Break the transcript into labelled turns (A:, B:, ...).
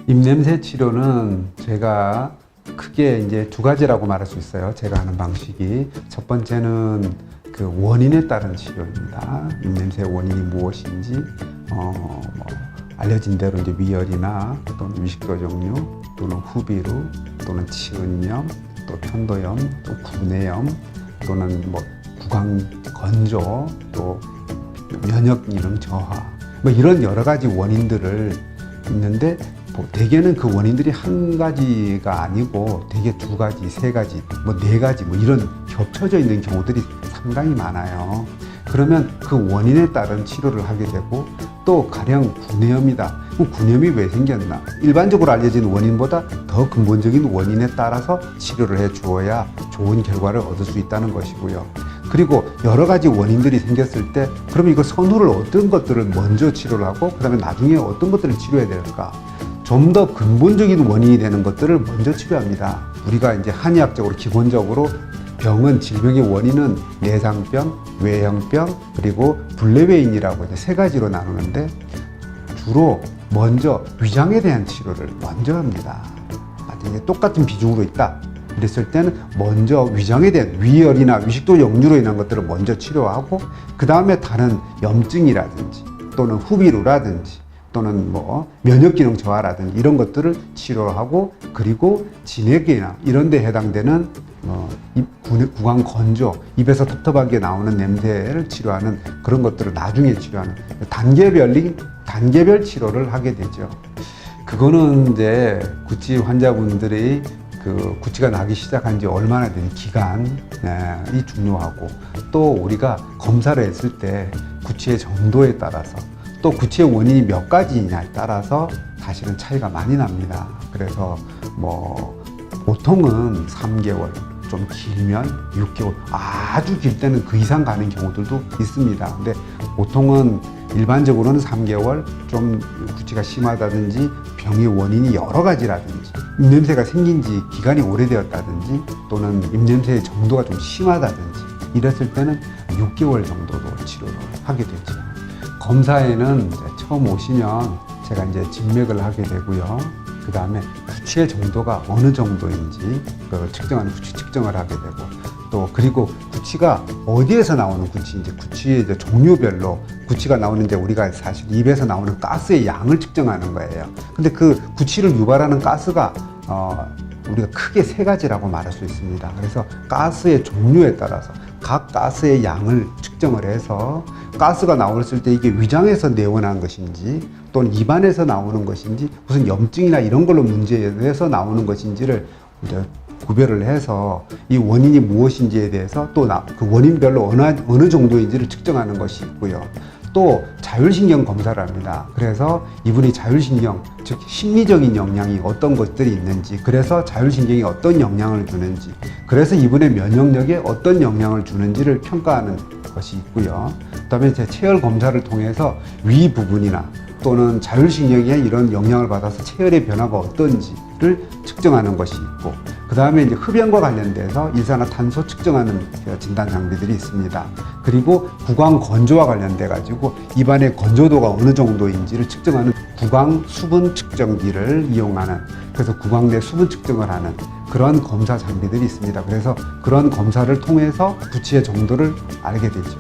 A: 입냄새 치료는 제가 크게 이제 두 가지라고 말할 수 있어요. 제가 하는 방식이. 첫 번째는 그 원인에 따른 치료입니다. 입냄새의 원인이 무엇인지, 알려진 대로 이제 위열이나 또는 위식도 종류, 또는 후비루, 또는 치은염, 또 편도염, 또 구내염, 또는 구강 건조, 또 면역 기능 저하, 이런 여러 가지 원인들을 있는데, 대개는 그 원인들이 한 가지가 아니고 대개 두 가지, 세 가지, 네 가지 이런 겹쳐져 있는 경우들이 상당히 많아요. 그러면 그 원인에 따른 치료를 하게 되고, 또 가령 구내염이다. 구내염이 왜 생겼나? 일반적으로 알려진 원인보다 더 근본적인 원인에 따라서 치료를 해 주어야 좋은 결과를 얻을 수 있다는 것이고요. 그리고 여러 가지 원인들이 생겼을 때, 그러면 이거 선후를 어떤 것들을 먼저 치료를 하고, 그 다음에 나중에 어떤 것들을 치료해야 될까? 좀 더 근본적인 원인이 되는 것들을 먼저 치료합니다. 우리가 이제 한의학적으로 기본적으로 질병의 원인은 내상병, 외형병, 그리고 불내외인이라고 이제 세 가지로 나누는데, 주로 먼저 위장에 대한 치료를 먼저 합니다. 이게 똑같은 비중으로 있다. 그랬을 때는 먼저 위장에 대한 위열이나 위식도 역류로 인한 것들을 먼저 치료하고, 그 다음에 다른 염증이라든지 또는 후비루라든지 또는 면역기능 저하라든지 이런 것들을 치료하고, 그리고 진액이나 이런 데 해당되는 구강 건조, 입에서 텁텁하게 나오는 냄새를 치료하는 그런 것들을 나중에 치료하는 단계별 치료를 하게 되죠. 그거는 이제 구취 환자분들이 구취가 나기 시작한 지 얼마나 된 기간이 중요하고, 또 우리가 검사를 했을 때 구취의 정도에 따라서, 또 구취의 원인이 몇 가지냐에 따라서 사실은 차이가 많이 납니다. 그래서 보통은 3개월, 좀 길면 6개월, 아주 길 때는 그 이상 가는 경우들도 있습니다. 근데 보통은 일반적으로는 3개월, 좀 구취가 심하다든지 병의 원인이 여러 가지라든지 입냄새가 생긴 지 기간이 오래되었다든지 또는 입냄새의 정도가 좀 심하다든지 이랬을 때는 6개월 정도도 치료를 하게 되죠. 검사에는 이제 처음 오시면 제가 이제 진맥을 하게 되고요. 그 다음에 구취의 정도가 어느 정도인지 그걸 측정하는 구취 측정을 하게 되고, 또 그리고 구취가 어디에서 나오는 구취인지, 구취의 이제 종류별로 구취가 나오는데, 우리가 사실 입에서 나오는 가스의 양을 측정하는 거예요. 근데 그 구취를 유발하는 가스가 우리가 크게 세 가지라고 말할 수 있습니다. 그래서 가스의 종류에 따라서 각 가스의 양을 측정을 해서, 가스가 나왔을 때 이게 위장에서 내원한 것인지 또는 입안에서 나오는 것인지 무슨 염증이나 이런 걸로 문제에서 나오는 것인지를 이제 구별을 해서 이 원인이 무엇인지에 대해서 또 그 원인별로 어느 정도인지를 측정하는 것이 있고요. 또 자율신경 검사를 합니다. 그래서 이분이 자율신경, 즉 심리적인 영향이 어떤 것들이 있는지, 그래서 자율신경이 어떤 영향을 주는지, 그래서 이분의 면역력에 어떤 영향을 주는지를 평가하는 것이 있고요. 그다음에 제 체열 검사를 통해서 위 부분이나 또는 자율신경에 이런 영향을 받아서 체열의 변화가 어떤지를 측정하는 것이 있고, 그 다음에 이제 흡연과 관련돼서 일산화탄소 측정하는 진단 장비들이 있습니다. 그리고 구강 건조와 관련돼 가지고 입안의 건조도가 어느 정도인지를 측정하는 구강 수분 측정기를 이용하는, 그래서 구강 내 수분 측정을 하는 그런 검사 장비들이 있습니다. 그래서 그런 검사를 통해서 구취의 정도를 알게 되죠.